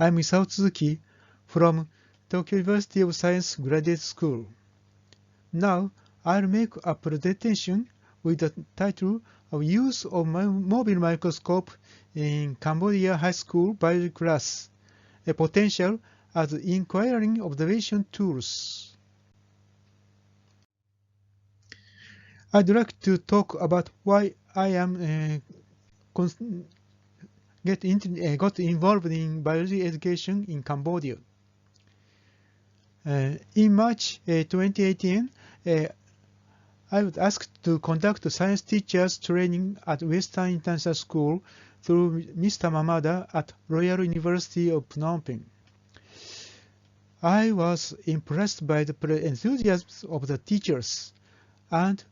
I'm Isao Tsuzuki from Tokyo University of Science Graduate School. Now, I'll make a presentation with the title of Use of Mobile Microscope in Cambodia High School Biology Class, a Potential as Inquiring Observation Tools. I'd like to talk about why I am got involved in biology education in Cambodia. In March 2018, I was asked to conduct science teachers training at Western International School through Mr. Mamada at Royal University of Phnom Penh. I was impressed by the enthusiasm of the teachers, and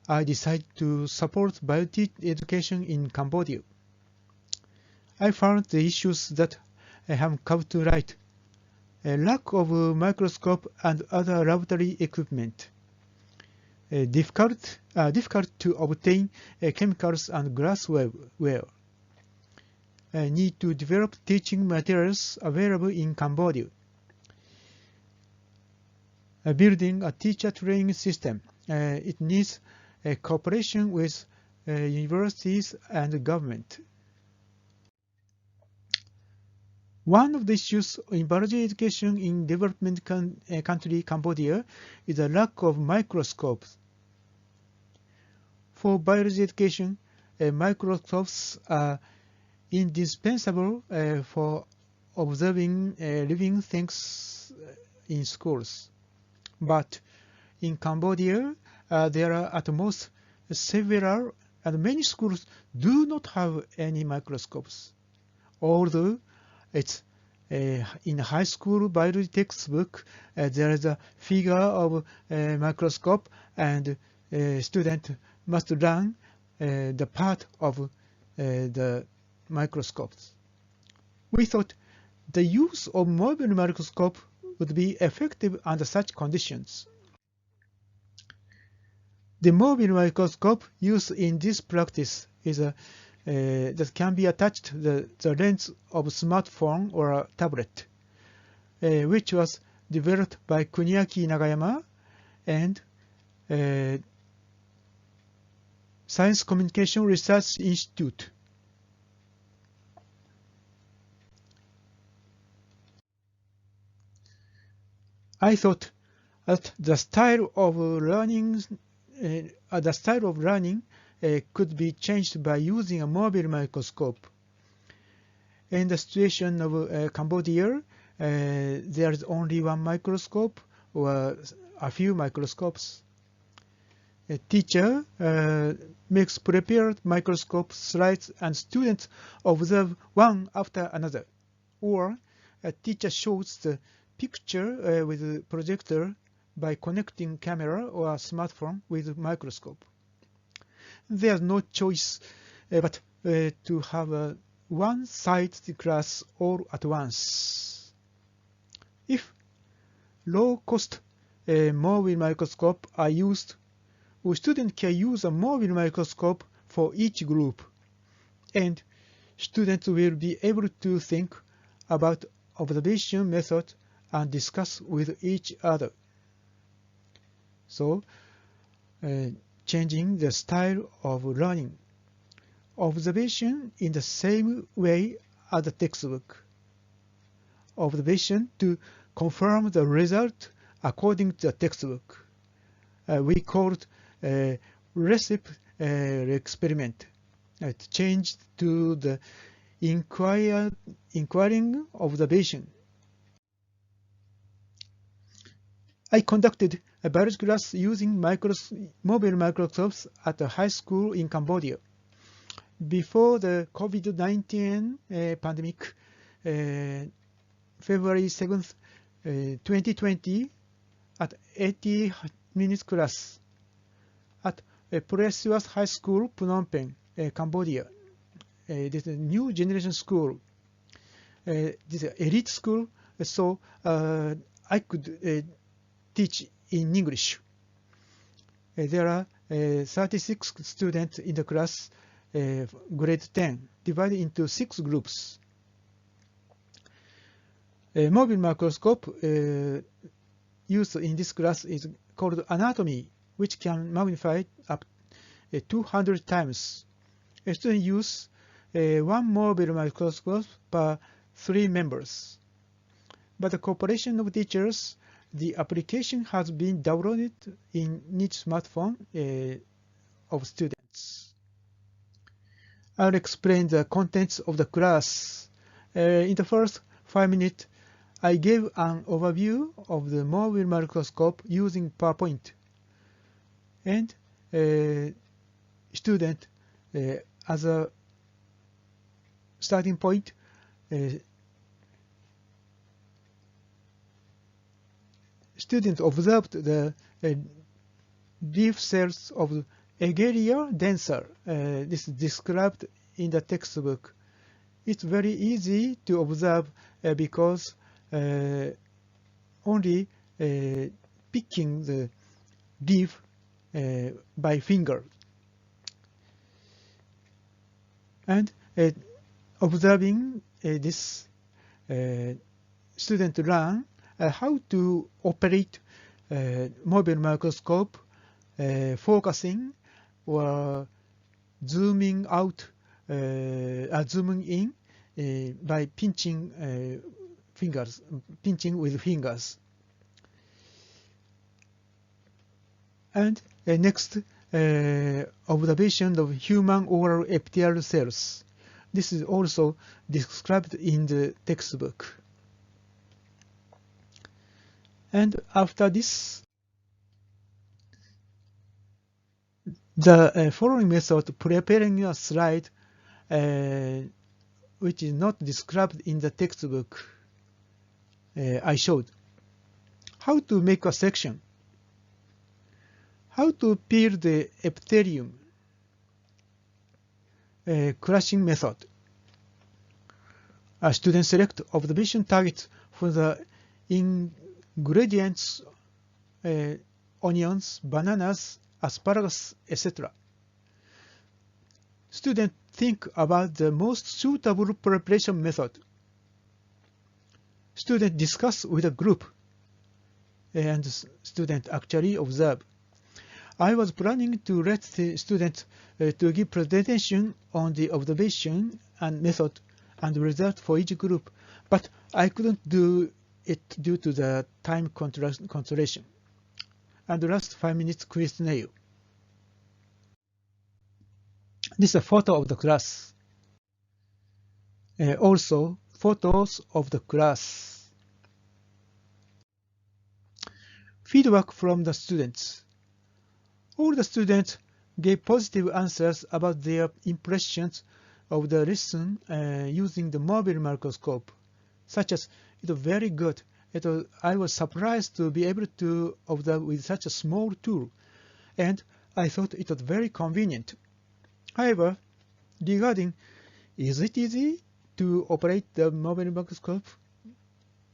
I decided to support biology education in Cambodia. I found the issues that I have come to light: a lack of microscope and other laboratory equipment, difficult to obtain chemicals and glassware, need to develop teaching materials available in Cambodia, building a teacher training system. It needs cooperation with universities and government. One of the issues in biology education in development country Cambodia is a lack of microscopes. For biology education, microscopes are indispensable for observing living things in schools. But in Cambodia, there are at most several, and many schools do not have any microscopes. Although it's in high school biology textbook, there is a figure of a microscope, and student must learn the part of the microscopes. We thought the use of mobile microscope would be effective under such conditions. The mobile microscope used in this practice is that can be attached to the lens of a smartphone or a tablet, which was developed by Kuniaki Nagayama and Science Communication Research Institute. I thought that the style of learning could be changed by using a mobile microscope. In the situation of Cambodia, there is only one microscope or a few microscopes. A teacher makes prepared microscope slides and students observe one after another. Or a teacher shows the picture with a projector by connecting camera or a smartphone with a microscope. There's no choice but to have a one-sided class all at once. If low-cost mobile microscope are used, students can use a mobile microscope for each group, and students will be able to think about observation method and discuss with each other. So, changing the style of learning. Observation in the same way as the textbook. Observation to confirm the result according to the textbook. We called recipe experiment. It changed to the inquiring observation. I conducted a biology class using mobile microscopes at a high school in Cambodia. Before the COVID-19 pandemic, February 7th, 2020, at 80 minutes class at Precious High School, Phnom Penh, Cambodia. This is a new generation school. This is an elite school, so I could teach in English. There are 36 students in the class, grade 10, divided into 6 groups. A mobile microscope used in this class is called anatomy, which can magnify up 200 times. A student use one mobile microscope per 3 members. By the cooperation of teachers, the application has been downloaded in each smartphone of students. I'll explain the contents of the class. In the first 5 minutes, I gave an overview of the mobile microscope using PowerPoint. And student, as a starting point, students observed the leaf cells of Egeria densa. This is described in the textbook. It's very easy to observe because only picking the leaf by finger. And observing this, student learn how to operate mobile microscope, focusing or zooming out, zooming in by pinching with fingers. And next, observation of human oral epithelial cells. This is also described in the textbook. And after this, the following method, preparing a slide, which is not described in the textbook, I showed. How to make a section. How to peel the epithelium. Crushing method. A student select observation targets for the ingredients, onions, bananas, asparagus, etc. Students think about the most suitable preparation method. Students discuss with a group, and students actually observe. I was planning to let the students to give presentation on the observation and method and result for each group, but I couldn't do it due to the time consideration. And the last 5 minutes questionnaire. This is a photo of the class. Also, photos of the class. Feedback from the students. All the students gave positive answers about their impressions of the lesson using the mobile microscope, such as, it was very good. I was surprised to be able to observe with such a small tool, and I thought it was very convenient. However, regarding, is it easy to operate the mobile microscope?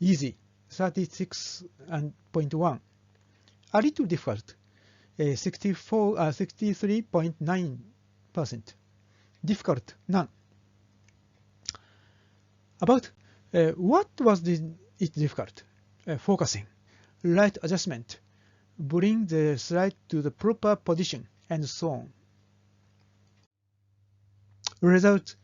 Easy, 36.1. A little difficult, 63.9%. Difficult, none. About what was it difficult? Focusing, light adjustment, bring the slide to the proper position, and so on. Result: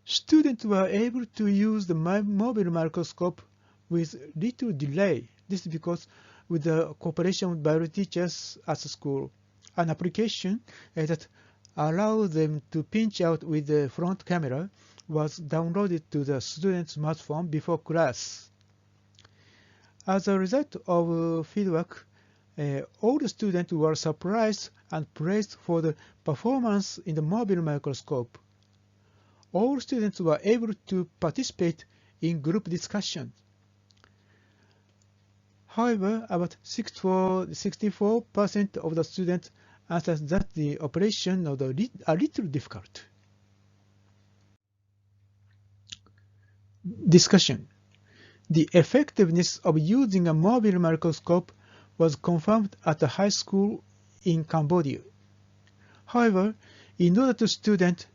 students were able to use the mobile microscope with little delay. This is because with the cooperation with biology teachers at school, an application that allows them to pinch out with the front camera was downloaded to the student's smartphone before class. As a result of feedback, all the students were surprised and praised for the performance in the mobile microscope. All students were able to participate in group discussion. However, about 64% of the students answered that the operation was a little difficult. Discussion. The effectiveness of using a mobile microscope was confirmed at a high school in Cambodia. However, in order to students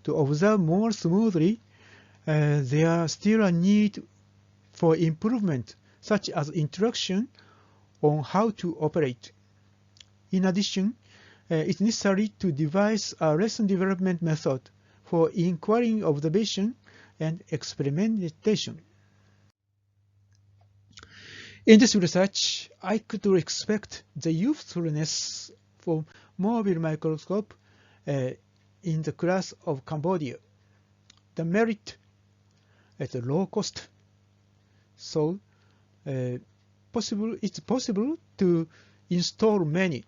to observe more smoothly, there is still a need for improvement, such as instruction on how to operate. In addition, it's necessary to devise a lesson development method for inquiring observation and experimentation. In this research, I could expect the usefulness for mobile microscope in the class of Cambodia. The merit at a low cost. So it's possible to install many,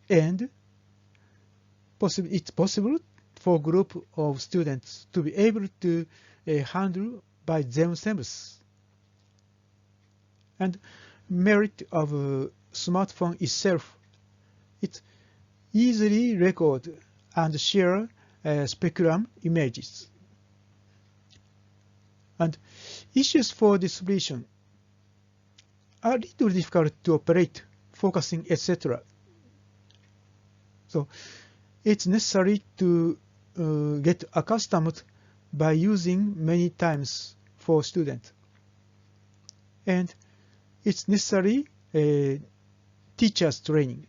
and it's possible for a group of students to be able to handle by themselves. And merit of a smartphone itself, it easily record and share speculum images. And issues for distribution are a little difficult to operate, focusing, etc. So it's necessary to get accustomed by using many times for students. And it's necessary teachers training.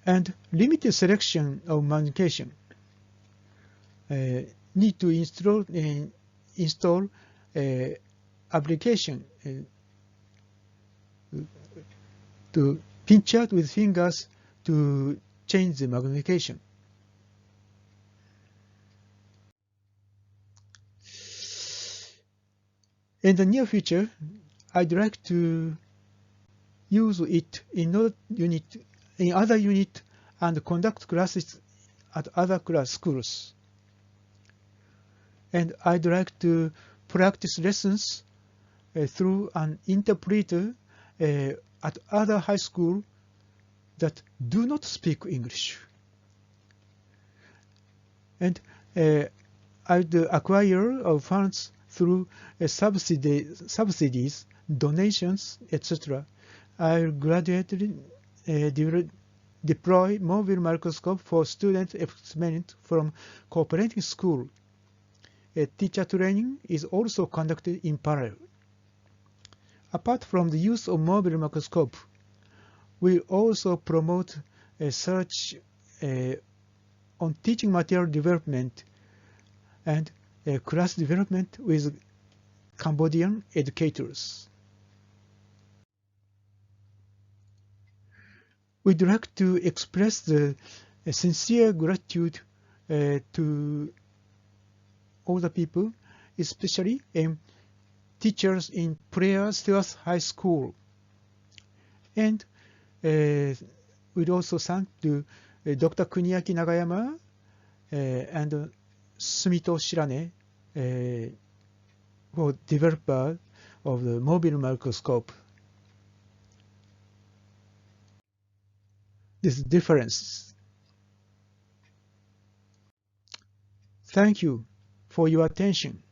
And limited selection of communication. Need to install application to pinch out with fingers to change the magnification. In the near future, I'd like to use it in other unit and conduct classes at other schools. And I'd like to practice lessons through an interpreter at other high school that do not speak English. And I'd acquire funds through subsidies, donations, etc. I'll gradually deploy mobile microscope for student experiment from cooperating school. Teacher training is also conducted in parallel. Apart from the use of mobile microscope, we also promote research on teaching material development and class development with Cambodian educators. We'd like to express the sincere gratitude to all the people, especially teachers in Prayer Stewards High School. And we'd also thank to Dr. Kuniaki Nagayama and Sumito Shirane for developer of the mobile microscope. This difference. Thank you for your attention.